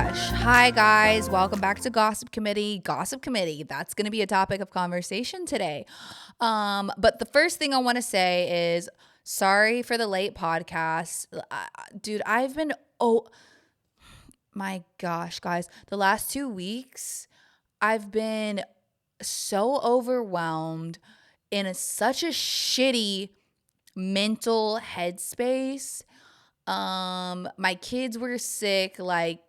gosh. Hi, guys. Welcome back to Gossip Committee. Gossip Committee. That's going to be a topic of conversation today. But the first thing I want to say is sorry for the late podcast. Dude, I've been, oh my gosh, guys. The last 2 weeks, I've been so overwhelmed in such a shitty mental headspace. My kids were sick like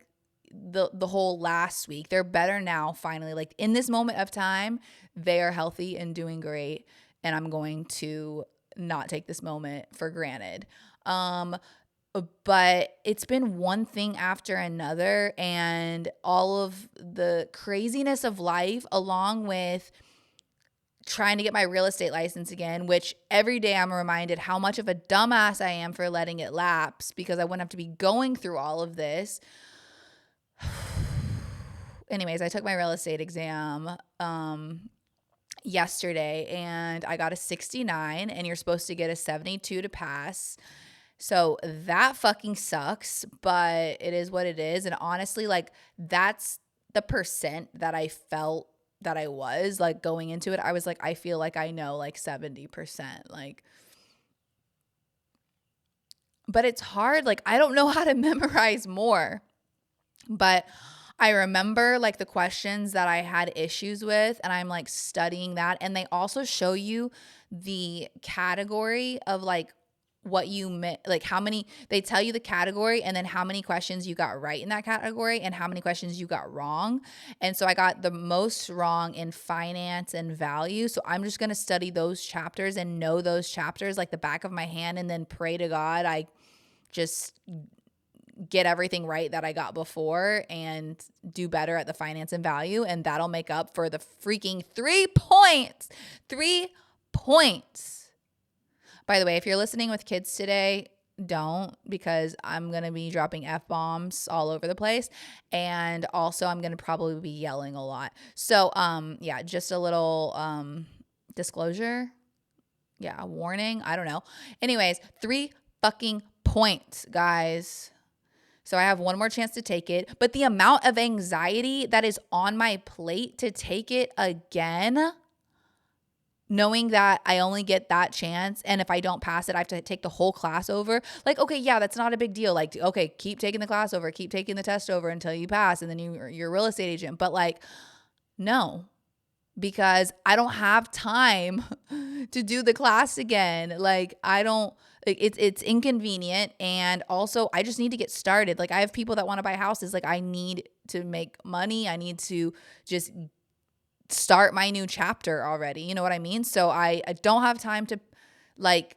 the whole last week. They're better now finally. Like in this moment of time, they are healthy and doing great, and I'm going to not take this moment for granted. But it's been one thing after another, and all of the craziness of life along with trying to get my real estate license again, which every day I'm reminded how much of a dumbass I am for letting it lapse because I wouldn't have to be going through all of this. Anyways, I took my real estate exam yesterday and I got a 69, and you're supposed to get a 72 to pass. So that fucking sucks, but it is what it is. And honestly, like that's the percent that I felt that I was like going into it. I was like, I feel like I know like 70%. Like, but it's hard. Like, I don't know how to memorize more. But I remember like the questions that I had issues with, and I'm like studying that. And they also show you the category of like what you meant, like how many, they tell you the category and then how many questions you got right in that category and how many questions you got wrong. And so I got the most wrong in finance and value. So I'm just going to study those chapters and know those chapters like the back of my hand, and then pray to God I just get everything right that I got before and do better at the finance and value. And that'll make up for the freaking 3 points. 3 points. By the way, if you're listening with kids today, don't, because I'm going to be dropping F-bombs all over the place. And also I'm going to probably be yelling a lot. So, yeah, just a little disclosure. Yeah, a warning. I don't know. Anyways, 3 fucking points, guys. So I have one more chance to take it. But the amount of anxiety that is on my plate to take it again, knowing that I only get that chance, and if I don't pass it, I have to take the whole class over. Like, okay, yeah, that's not a big deal. Like, okay, keep taking the class over, keep taking the test over until you pass, and then you're a real estate agent. But like, no, because I don't have time to do the class again. Like, I don't. Like, it's inconvenient, and also I just need to get started. Like, I have people that want to buy houses. Like, I need to make money. I need to just start my new chapter already. You know what I mean? So I don't have time to, like,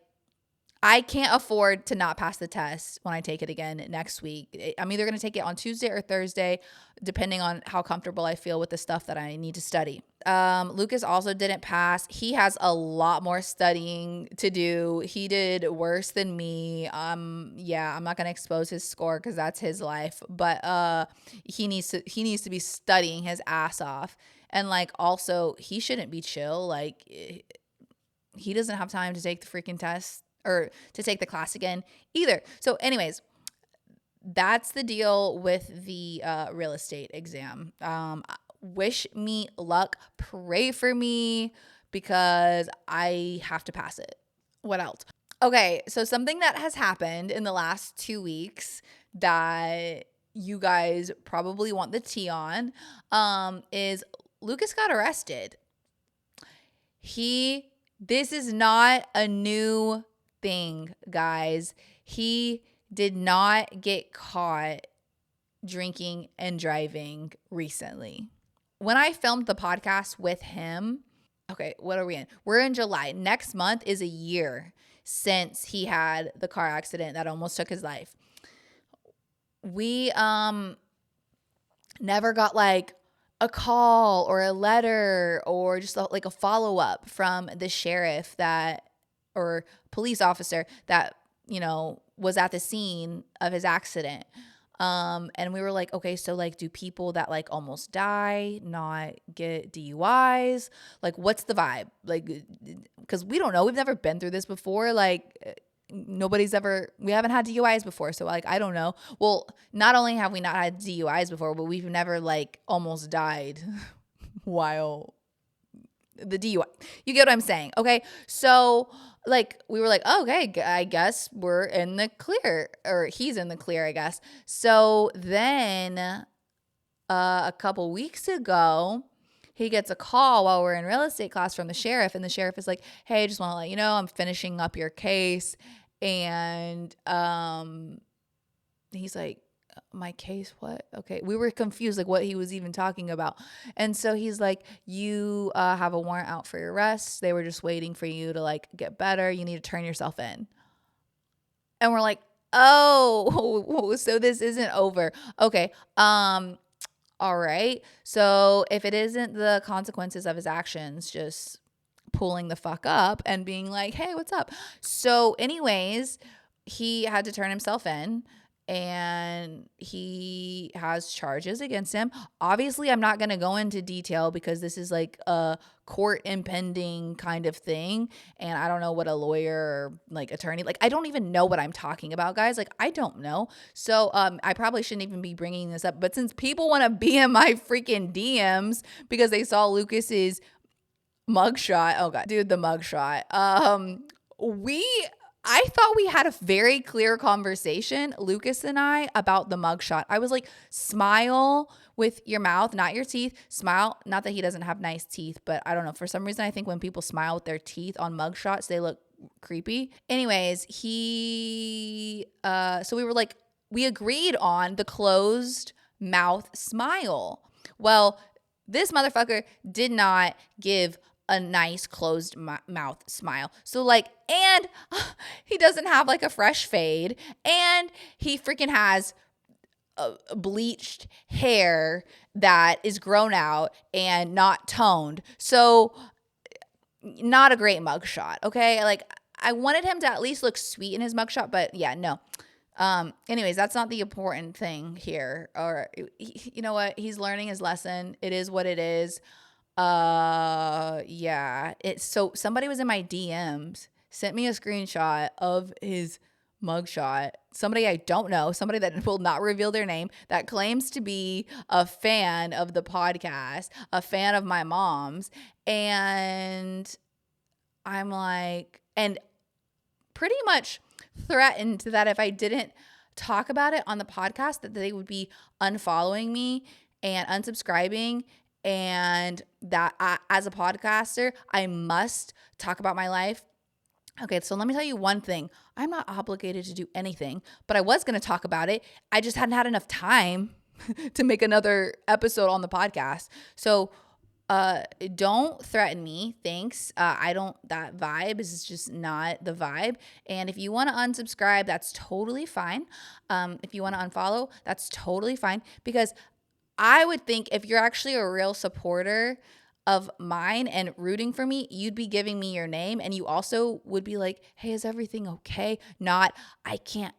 I can't afford to not pass the test when I take it again next week. I'm either going to take it on Tuesday or Thursday, depending on how comfortable I feel with the stuff that I need to study. Lucas also didn't pass. He has a lot more studying to do. He did worse than me. Yeah, I'm not going to expose his score because that's his life, but he needs to be studying his ass off. And like, also, he shouldn't be chill. Like, he doesn't have time to take the freaking test or to take the class again either. So anyways, that's the deal with the real estate exam. Wish me luck. Pray for me because I have to pass it. What else? Okay, so something that has happened in the last 2 weeks that you guys probably want the tea on is Lucas got arrested. This is not a new thing, guys. He did not get caught drinking and driving recently. When I filmed the podcast with him, okay, what are we in? We're in July. Next month is a year since he had the car accident that almost took his life. We never got like a call or a letter or just like a follow-up from the sheriff that, or police officer that, you know, was at the scene of his accident. And we were like, okay, so like, do people that like almost die not get DUIs? Like, what's the vibe? Like, because we don't know. We've never been through this before. Like, we haven't had DUIs before. So like, I don't know. Well, not only have we not had DUIs before, but we've never like almost died while the DUI. You get what I'm saying? Okay. So like we were like, oh, okay, I guess we're in the clear, or he's in the clear, I guess. So then a couple weeks ago, he gets a call while we're in real estate class from the sheriff, and the sheriff is like, hey, I just want to let you know I'm finishing up your case. And he's like, my case, what? Okay. We were confused, like what he was even talking about. And so he's like, you have a warrant out for your arrest. They were just waiting for you to like get better. You need to turn yourself in. And we're like, oh, so this isn't over. Okay. All right. So if it isn't the consequences of his actions, just pulling the fuck up and being like, hey, what's up? So anyways, he had to turn himself in, and he has charges against him. Obviously, I'm not going to go into detail because this is like a court impending kind of thing. And I don't know what a lawyer or like attorney, like I don't even know what I'm talking about, guys. Like I don't know. So I probably shouldn't even be bringing this up. But since people want to be in my freaking DMs because they saw Lucas's mugshot. Oh God, dude, the mugshot. I thought we had a very clear conversation, Lucas and I, about the mugshot. I was like, smile with your mouth, not your teeth. Smile. Not that he doesn't have nice teeth, but I don't know. For some reason, I think when people smile with their teeth on mugshots, they look creepy. Anyways, so we were like, we agreed on the closed mouth smile. Well, this motherfucker did not give a nice closed mouth smile. So like, and he doesn't have like a fresh fade, and he freaking has bleached hair that is grown out and not toned. So not a great mugshot. Okay. Like I wanted him to at least look sweet in his mugshot, but yeah, no. Anyways, that's not the important thing here. Or you know what? He's learning his lesson. It is what it is. Yeah. It's so somebody was in my DMs, sent me a screenshot of his mugshot. Somebody I don't know, somebody that will not reveal their name, that claims to be a fan of the podcast, a fan of my mom's. And I'm like, and pretty much threatened that if I didn't talk about it on the podcast, that they would be unfollowing me and unsubscribing, and that as a podcaster, I must talk about my life. Okay, so let me tell you one thing. I'm not obligated to do anything, but I was going to talk about it. I just hadn't had enough time to make another episode on the podcast. So don't threaten me. Thanks. That vibe is just not the vibe. And if you want to unsubscribe, that's totally fine. If you want to unfollow, that's totally fine, because I would think if you're actually a real supporter of mine and rooting for me, you'd be giving me your name, and you also would be like, hey, is everything okay? Not, I can't.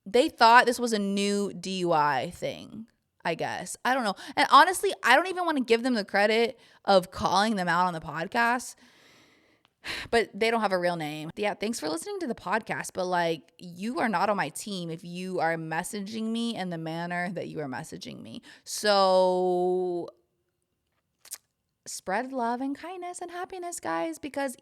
They thought this was a new DUI thing, I guess. I don't know. And honestly, I don't even want to give them the credit of calling them out on the podcast, but they don't have a real name. Yeah, thanks for listening to the podcast, but like, you are not on my team if you are messaging me in the manner that you are messaging me. So spread love and kindness and happiness, guys, because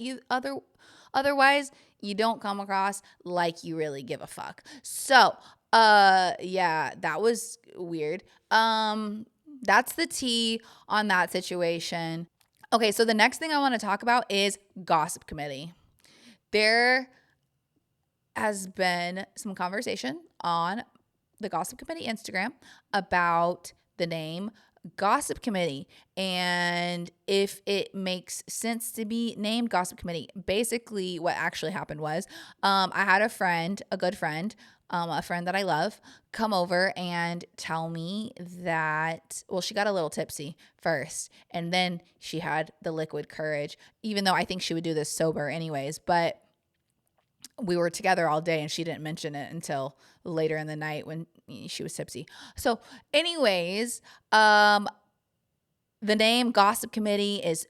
otherwise you don't come across like you really give a fuck. So yeah, that was weird. That's the tea on that situation. Okay, so the next thing I want to talk about is Gossip Committee. There has been some conversation on the Gossip Committee Instagram about the name Gossip Committee and if it makes sense to be named Gossip Committee. Basically, what actually happened was I had a friend, a good friend, a friend that I love, come over and tell me that, well, she got a little tipsy first, and then she had the liquid courage, even though I think she would do this sober anyways. But we were together all day and she didn't mention it until later in the night when she was tipsy. So anyways, the name Gossip Committee is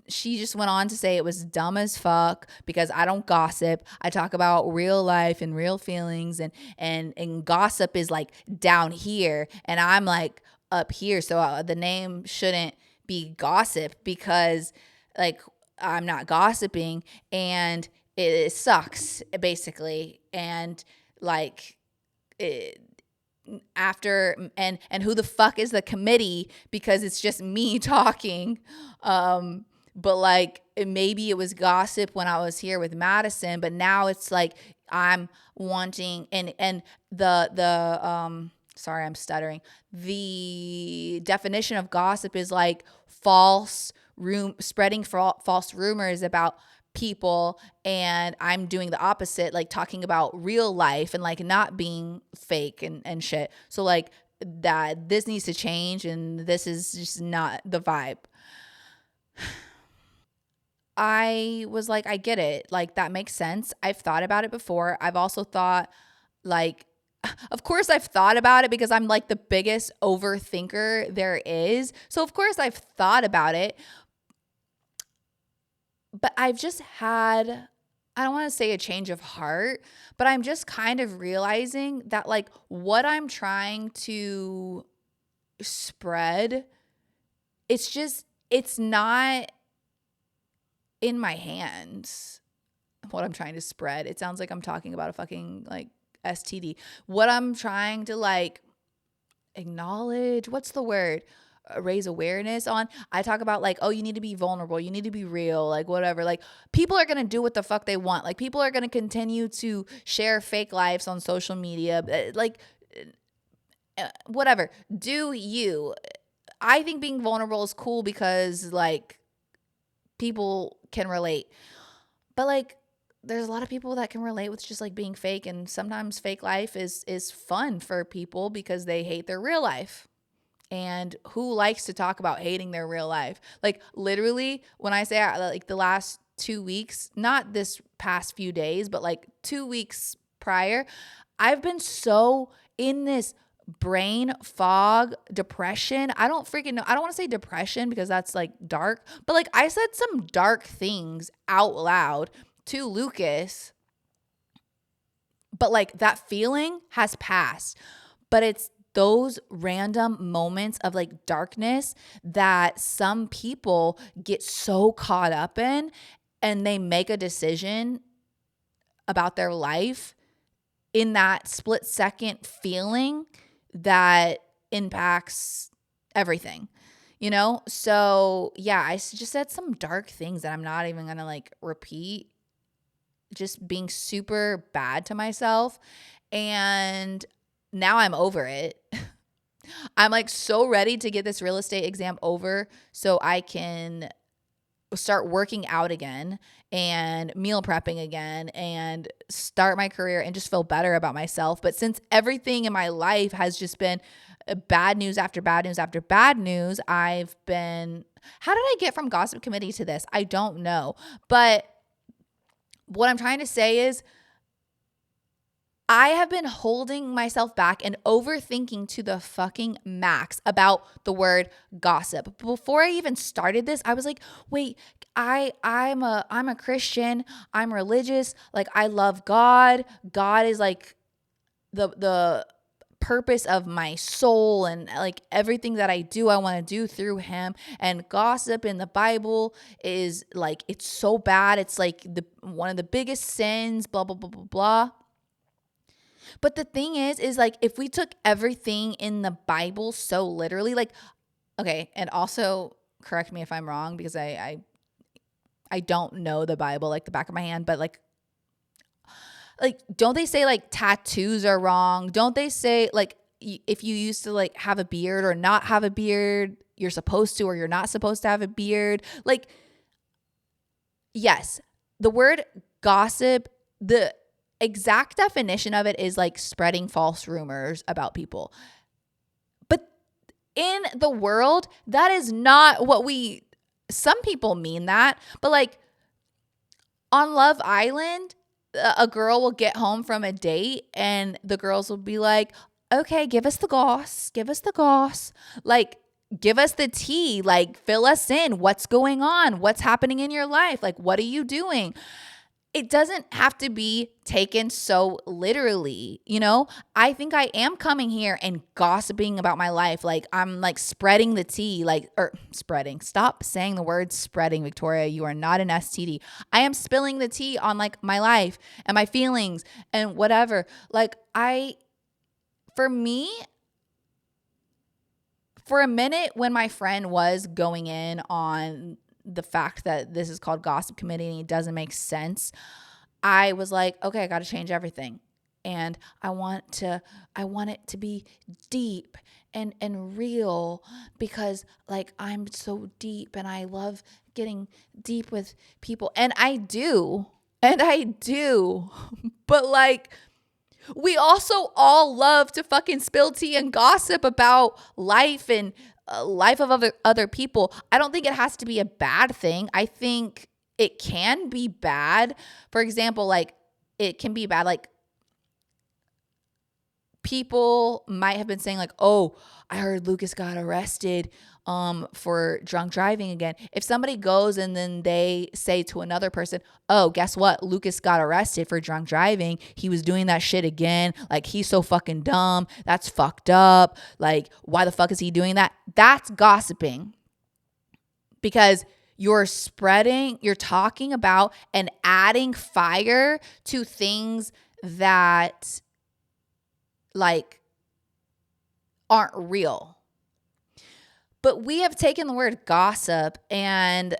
she just went on to say it was dumb as fuck because I don't gossip. I talk about real life and real feelings, and gossip is like down here and I'm like up here. So the name shouldn't be gossip because like I'm not gossiping, and it sucks basically. And like it, after and who the fuck is the committee, because it's just me talking. But like maybe it was gossip when I was here with Madison, but now it's like I'm wanting, and the sorry, I'm stuttering. The definition of gossip is like spreading false rumors about people, and I'm doing the opposite, like talking about real life and like not being fake and shit. So like that this needs to change, and this is just not the vibe. I was like, I get it. Like, that makes sense. I've thought about it before. I've also thought, like, of course, I've thought about it because I'm like the biggest overthinker there is. So, of course, I've thought about it. But I've just had, I don't want to say a change of heart, but I'm just kind of realizing that, like, what I'm trying to spread, it's not in my hands. What I'm trying to spread. It sounds like I'm talking about a fucking like STD. What I'm trying to like acknowledge, what's the word? Raise awareness on. I talk about like, oh, you need to be vulnerable, you need to be real, like whatever. Like people are gonna do what the fuck they want. Like people are gonna continue to share fake lives on social media. Like whatever. Do you? I think being vulnerable is cool because like people can relate. But like there's a lot of people that can relate with just like being fake, and sometimes fake life is fun for people because they hate their real life. And who likes to talk about hating their real life? Like literally when I say like the last 2 weeks, not this past few days, but like 2 weeks prior, I've been so in this brain fog, depression. I don't freaking know. I don't want to say depression because that's like dark, but like I said some dark things out loud to Lucas, but like that feeling has passed. But it's those random moments of like darkness that some people get so caught up in, and they make a decision about their life in that split second feeling that impacts everything, you know? So yeah, I just said some dark things that I'm not even gonna like repeat, just being super bad to myself. And now I'm over it. I'm like so ready to get this real estate exam over so I can start working out again and meal prepping again and start my career and just feel better about myself. But since everything in my life has just been bad news after bad news after bad news, I've been, how did I get from gossip committee to this? I don't know. But what I'm trying to say is I have been holding myself back and overthinking to the fucking max about the word gossip. Before I even started this, I was like, wait, I'm a Christian. I'm religious. Like I love God. God is like the purpose of my soul, and like everything that I do, I want to do through him. And gossip in the Bible is like, it's so bad. It's like the one of the biggest sins, blah, blah, blah, blah, blah. But the thing is like if we took everything in the Bible so literally, like, okay, and also correct me if I'm wrong because I don't know the Bible like the back of my hand, but like don't they say like tattoos are wrong? Don't they say like if you used to like have a beard or not have a beard, you're supposed to or you're not supposed to have a beard? Like, yes, the word gossip, the exact definition of it is like spreading false rumors about people. But in the world, that is not what some people mean that, but like on Love Island, a girl will get home from a date and the girls will be like, okay, give us the goss, give us the goss. Like give us the tea, like fill us in. What's going on? What's happening in your life? Like, what are you doing? It doesn't have to be taken so literally, you know? I think I am coming here and gossiping about my life. Like I'm like spreading the tea, like, or spreading. Stop saying the word spreading, Victoria. You are not an STD. I am spilling the tea on like my life and my feelings and whatever. Like for me, for a minute when my friend was going in on the fact that this is called gossip committee and it doesn't make sense, I was like, okay, I got to change everything. And I want it to be deep and real, because like I'm so deep and I love getting deep with people. And I do. But like, we also all love to fucking spill tea and gossip about life and life of other people. I don't think it has to be a bad thing. I think it can be bad. For example, like it can be bad. Like people might have been saying like, oh, I heard Lucas got arrested for drunk driving again. If somebody goes and then they say to another person, oh, guess what? Lucas got arrested for drunk driving. He was doing that shit again. Like, he's so fucking dumb. That's fucked up. Like, why the fuck is he doing that? That's gossiping, because you're talking about and adding fire to things that like aren't real. But we have taken the word gossip and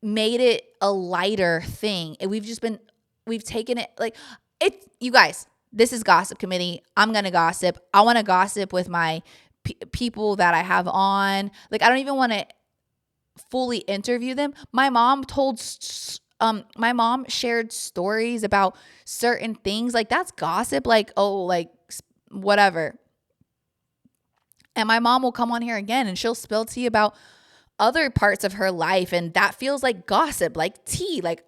made it a lighter thing. And we've taken it like it. You guys, this is gossip committee. I'm going to gossip. I want to gossip with my people that I have on. Like, I don't even want to fully interview them. My mom shared stories about certain things. Like, that's gossip. Like, oh, like whatever. And my mom will come on here again and she'll spill tea about other parts of her life. And that feels like gossip, like tea. Like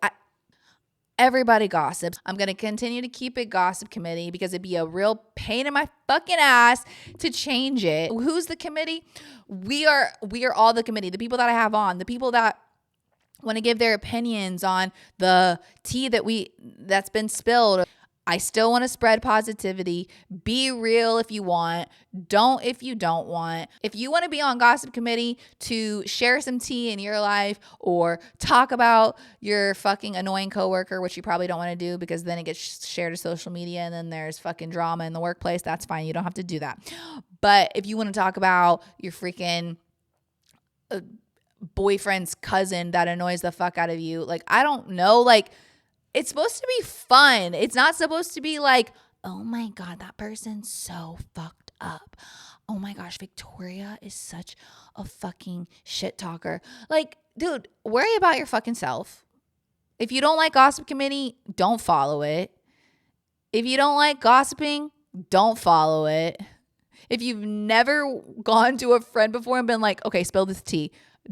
everybody gossips. I'm going to continue to keep it gossip committee because it'd be a real pain in my fucking ass to change it. Who's the committee? We are all the committee. The people that I have on, the people that want to give their opinions on the tea that's been spilled. I still want to spread positivity. Be real if you want. Don't if you don't want. If you want to be on gossip committee to share some tea in your life or talk about your fucking annoying coworker, which you probably don't want to do because then it gets shared to social media and then there's fucking drama in the workplace, that's fine. You don't have to do that. But if you want to talk about your freaking boyfriend's cousin that annoys the fuck out of you, like, I don't know, like, it's supposed to be fun. It's not supposed to be like, oh my God, that person's so fucked up. Oh my gosh, Victoria is such a fucking shit talker. Like, dude, worry about your fucking self. If you don't like gossip committee, don't follow it. If you don't like gossiping, don't follow it. If you've never gone to a friend before and been like, okay, spill this tea,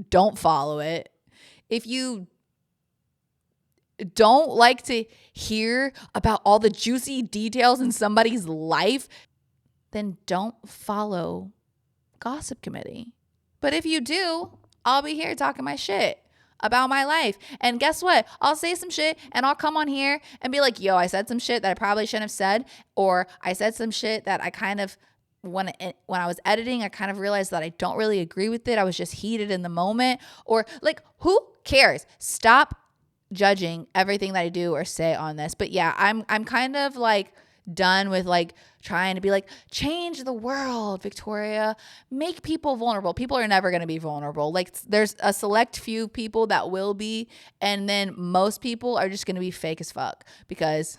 don't follow it. If you don't like to hear about all the juicy details in somebody's life, then don't follow gossip committee. But if you do, I'll be here talking my shit about my life. And guess what? I'll say some shit and I'll come on here and be like, yo, I said some shit that I probably shouldn't have said, or I said some shit that I kind of, when I was editing, I kind of realized that I don't really agree with it. I was just heated in the moment. Or like, who cares? Stop judging everything that I do or say on this. But yeah, I'm kind of like done with like trying to be like, change the world, Victoria, make people vulnerable. People are never going to be vulnerable. Like, there's a select few people that will be, and then most people are just going to be fake as fuck, because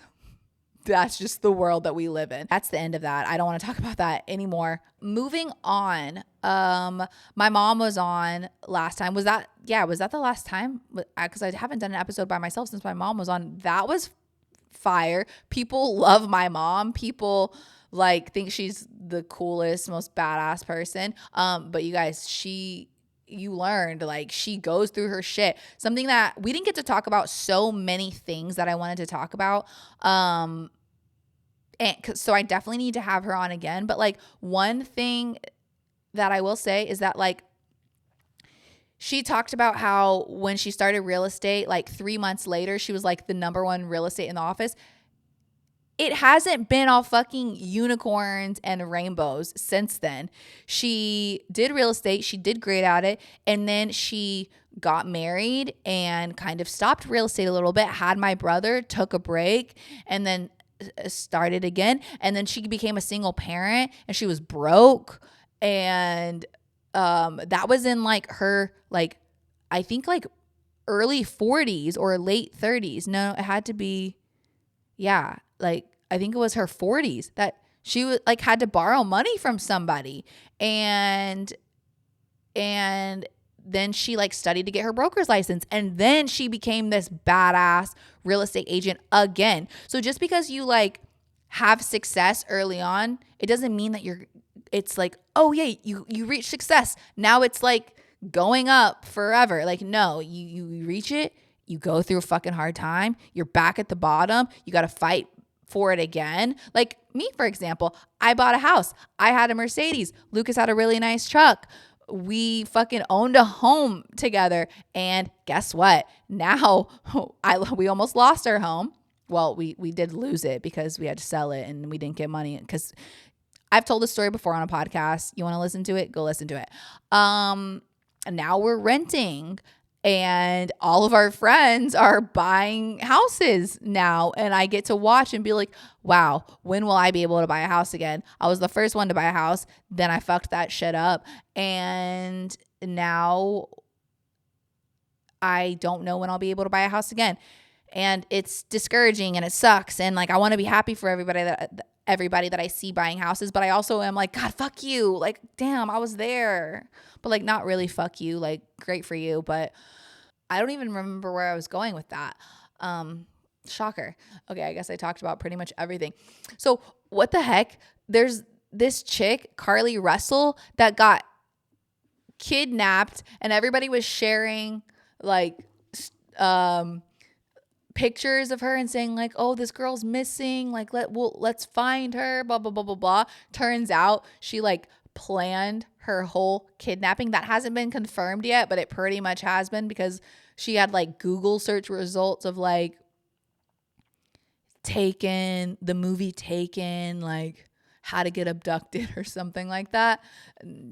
that's just the world that we live in. That's the end of that. I don't want to talk about that anymore. Moving on. My mom was on last time. Was that the last time? Because I haven't done an episode by myself since my mom was on. That was fire. People love my mom. People like think she's the coolest, most badass person. But you guys, you learned, like, she goes through her shit. Something that we didn't get to talk about, so many things that I wanted to talk about. And so I definitely need to have her on again. But like, one thing that I will say is that, like, She talked about how when she started real estate, like 3 months later, she was like the number one real estate in the office. It hasn't been all fucking unicorns and rainbows since then. She did real estate, she did great at it, and then she got married and kind of stopped real estate a little bit, had my brother, took a break, and then started again. And then she became a single parent and she was broke. And that was in like her, like, I think like early 40s or late 30s. No, it had to be, yeah, like I think it was her 40s that she was like had to borrow money from somebody. And then she like studied to get her broker's license, and then she became this badass real estate agent again. So just because you like have success early on, it doesn't mean that it's like, oh yeah, you reach success, now it's like going up forever. Like, no, you reach it, you go through a fucking hard time, you're back at the bottom, you got to fight for it again. Like me, for example, I bought a house, I had a Mercedes, Lucas had a really nice truck, we fucking owned a home together. And guess what? Now we almost lost our home. Well, we did lose it because we had to sell it and we didn't get money, because I've told this story before on a podcast. You want to listen to it? Go listen to it. And now we're renting, and all of our friends are buying houses now, and I get to watch and be like, wow, when will I be able to buy a house again? I was the first one to buy a house, then I fucked that shit up, and now I don't know when I'll be able to buy a house again. And it's discouraging and it sucks, and like I want to be happy for everybody that I see buying houses, but I also am like, God, fuck you. Like, damn, I was there. But like, not really fuck you. Like, great for you. But I don't even remember where I was going with that. Shocker. Okay, I guess I talked about pretty much everything. So what the heck? There's this chick, Carly Russell, that got kidnapped, and everybody was sharing like pictures of her and saying like, oh, this girl's missing, like let's find her, blah blah blah blah blah. Turns out she like planned her whole kidnapping. That hasn't been confirmed yet, but it pretty much has been, because she had like Google search results of like Taken, the movie Taken, like how to get abducted or something like that.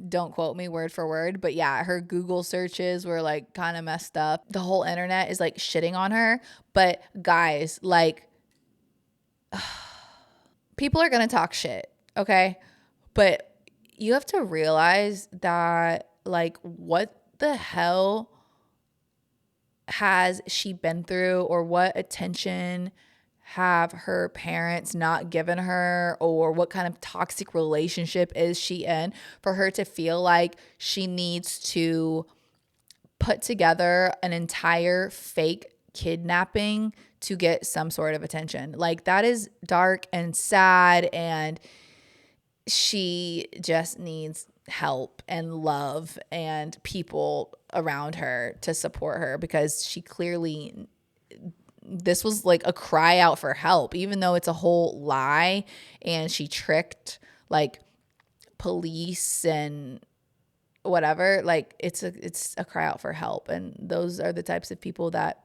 Don't quote me word for word, but yeah, her Google searches were like kind of messed up. The whole internet is like shitting on her. But guys, like, people are going to talk shit, okay? But you have to realize that, like, what the hell has she been through, or what attention have her parents not given her, or what kind of toxic relationship is she in for her to feel like she needs to put together an entire fake kidnapping to get some sort of attention. Like, that is dark and sad, and she just needs help and love and people around her to support her, because she clearly, this was like a cry out for help, even though it's a whole lie and she tricked like police and whatever. Like, it's a cry out for help, and those are the types of people that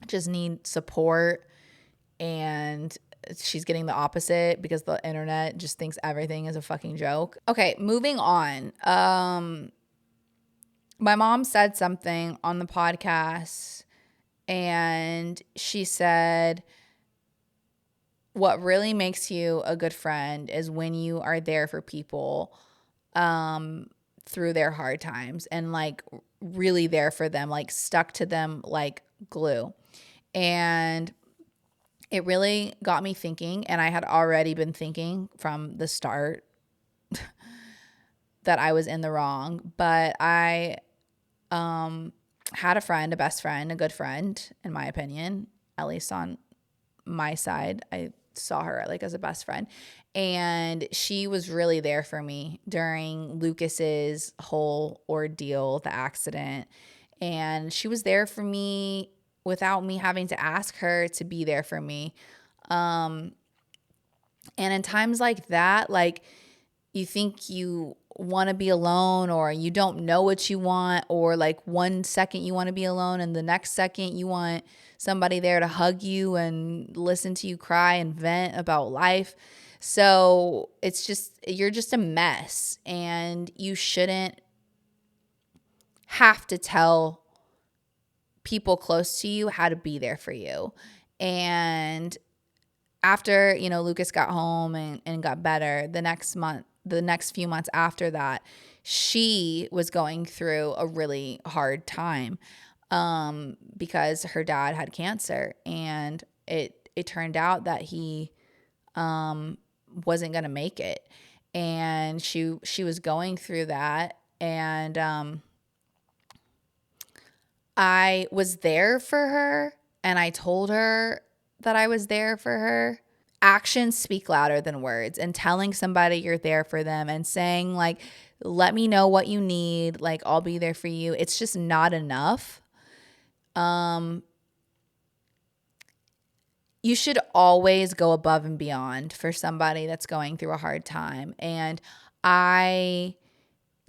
just need support, and she's getting the opposite because the internet just thinks everything is a fucking joke. Okay, moving on. My mom said something on the podcast, and she said, what really makes you a good friend is when you are there for people through their hard times, and like really there for them, like stuck to them like glue. And it really got me thinking, and I had already been thinking from the start that I was in the wrong. But I had a friend, a best friend, a good friend, in my opinion, at least on my side. I saw her like as a best friend, and she was really there for me during Lucas's whole ordeal, the accident. And she was there for me without me having to ask her to be there for me. And in times like that, like, you think you want to be alone, or you don't know what you want, or like 1 second you want to be alone and the next second you want somebody there to hug you and listen to you cry and vent about life. So it's just, you're just a mess, and you shouldn't have to tell people close to you how to be there for you. And after, Lucas got home and got better, the next few months after that, she was going through a really hard time because her dad had cancer, and it turned out that he wasn't going to make it. And she was going through that, and I was there for her, and I told her that I was there for her. Actions speak louder than words, and telling somebody you're there for them and saying like, let me know what you need, like I'll be there for you. It's just not enough. You should always go above and beyond for somebody that's going through a hard time. And I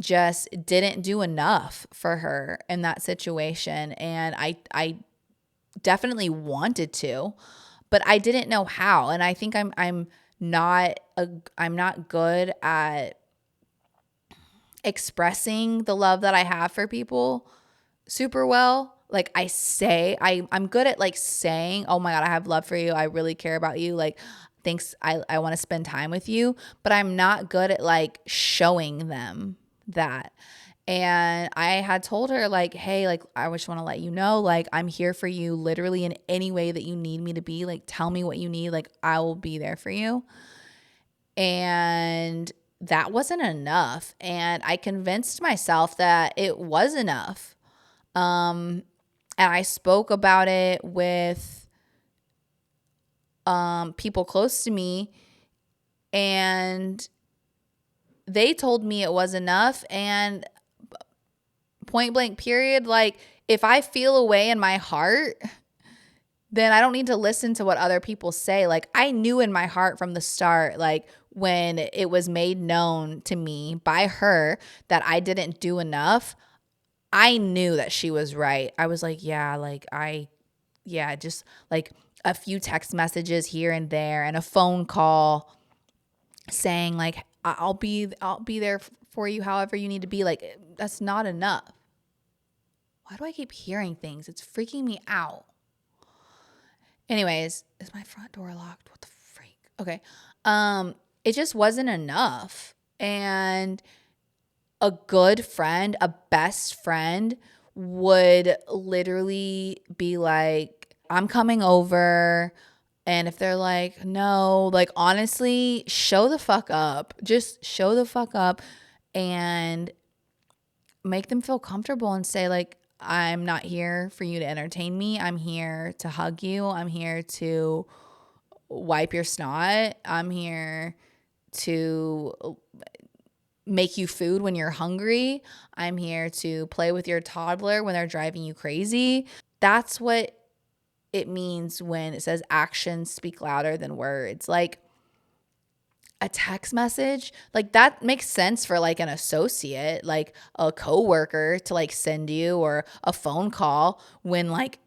just didn't do enough for her in that situation. And I definitely wanted to, but I didn't know how. And I think I'm not good at expressing the love that I have for people super well. Like I'm good at like saying, oh my God, I have love for you. I really care about you. Like, thanks. I want to spend time with you, but I'm not good at like showing them that. And I had told her like, hey, like, I just want to let you know, like, I'm here for you literally in any way that you need me to be. Like, tell me what you need. Like, I will be there for you. And that wasn't enough. And I convinced myself that it was enough. And I spoke about it with people close to me, and they told me it was enough. And point blank period, like, if I feel a way in my heart, then I don't need to listen to what other people say. Like, I knew in my heart from the start, like when it was made known to me by her that I didn't do enough, I knew that she was right. I was like, just like a few text messages here and there and a phone call saying like, I'll be there for you however you need to be. Like, that's not enough. Why do I keep hearing things? It's freaking me out. Anyways, is my front door locked? What the freak? Okay. It just wasn't enough. And a good friend, a best friend would literally be like, I'm coming over. And if they're like, no, like, honestly, show the fuck up. Just show the fuck up and make them feel comfortable and say like, I'm not here for you to entertain me. I'm here to hug you. I'm here to wipe your snot. I'm here to make you food when you're hungry. I'm here to play with your toddler when they're driving you crazy. That's what it means when it says actions speak louder than words. Like, a text message, like, that makes sense for like an associate, like a coworker to like send you, or a phone call when like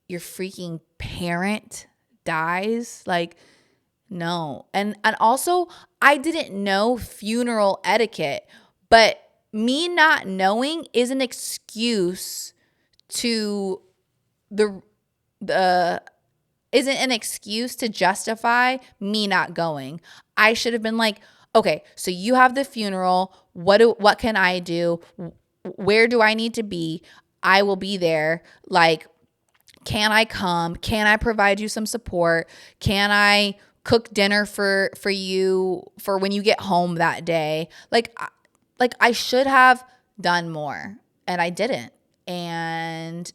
your freaking parent dies. Like, no. And also, I didn't know funeral etiquette, but me not knowing is an excuse to the isn't an excuse to justify me not going. I should have been like, okay, so you have the funeral. What can I do? Where do I need to be? I will be there. Like, can I come? Can I provide you some support? Can I cook dinner for you for when you get home that day? Like I should have done more, and I didn't. And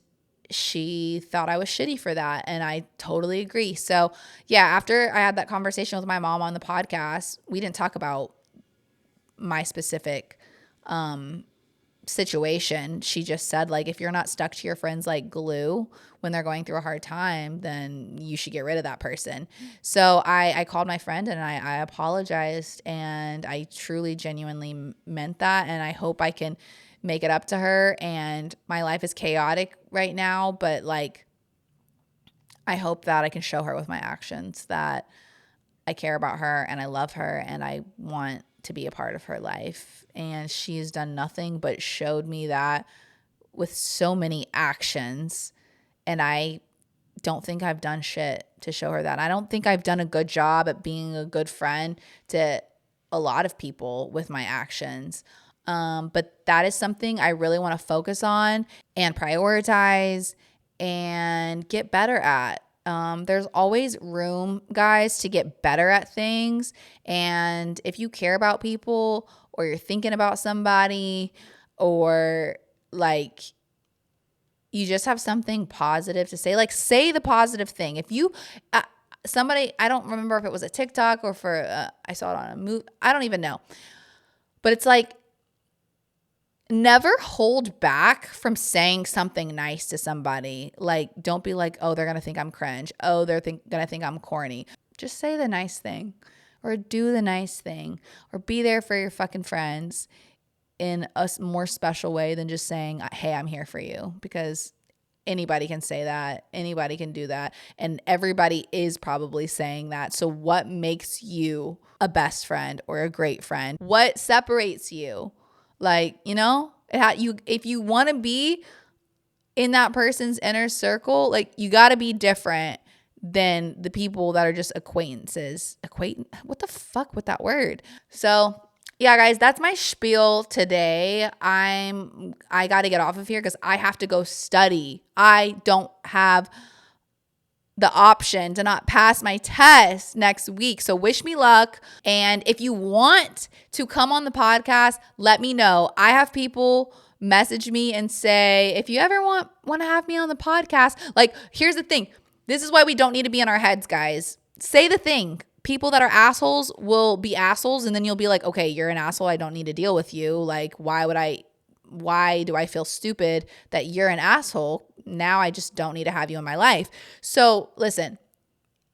she thought I was shitty for that, and I totally agree. So, yeah, after I had that conversation with my mom on the podcast, we didn't talk about my specific situation. She just said, like, if you're not stuck to your friends like glue when they're going through a hard time, then you should get rid of that person. So I called my friend and I apologized, and I truly, genuinely meant that. And I hope I can make it up to her. And my life is chaotic right now, but like, I hope that I can show her with my actions that I care about her and I love her and I want to be a part of her life. And she's done nothing but showed me that with so many actions. And I don't think I've done shit to show her that. I don't think I've done a good job at being a good friend to a lot of people with my actions. But that is something I really want to focus on and prioritize and get better at. There's always room, guys, to get better at things. And if you care about people or you're thinking about somebody or like you just have something positive to say, like say the positive thing. If you, somebody, I don't remember if it was a TikTok or for, I saw it on a movie. I don't even know. But it's like, never hold back from saying something nice to somebody. Like, don't be like, oh, they're going to think I'm cringe. Oh, they're going to think I'm corny. Just say the nice thing or do the nice thing or be there for your fucking friends in a more special way than just saying, hey, I'm here for you, because anybody can say that. Anybody can do that. And everybody is probably saying that. So what makes you a best friend or a great friend? What separates you? Like, you know, if you want to be in that person's inner circle, like you got to be different than the people that are just acquaintances. What the fuck with that word? So yeah, guys, that's my spiel today. I got to get off of here because I have to go study. I don't have the option to not pass my test next week. So wish me luck. And if you want to come on the podcast, let me know. I have people message me and say, if you ever want to have me on the podcast, like, here's the thing. This is why we don't need to be in our heads, guys. Say the thing. People that are assholes will be assholes. And then you'll be like, okay, you're an asshole. I don't need to deal with you. Like, why do I feel stupid that you're an asshole? Now I just don't need to have you in my life. So listen,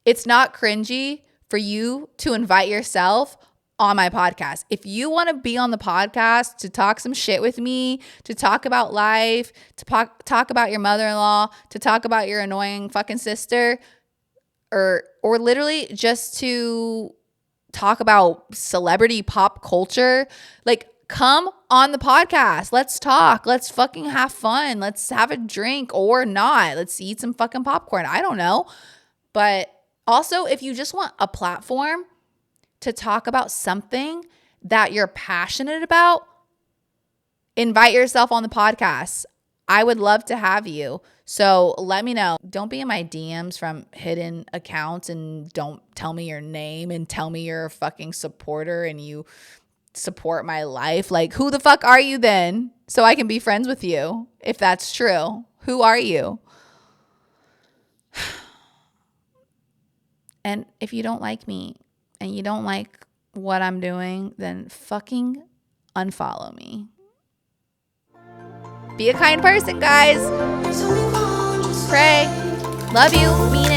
it's not cringy for you to invite yourself on my podcast. If you want to be on the podcast to talk some shit with me, to talk about life, to talk about your mother-in-law, to talk about your annoying fucking sister, or literally just to talk about celebrity pop culture, like, come on the podcast. Let's talk. Let's fucking have fun. Let's have a drink or not. Let's eat some fucking popcorn. I don't know. But also, if you just want a platform to talk about something that you're passionate about, invite yourself on the podcast. I would love to have you. So let me know. Don't be in my DMs from hidden accounts and don't tell me your name and tell me you're a fucking supporter and you support my life. Like, who the fuck are you then? So I can be friends with you if that's true. Who are you? And if you don't like me and you don't like what I'm doing, then fucking unfollow me. Be a kind person, guys. Pray. Love you. Mean it.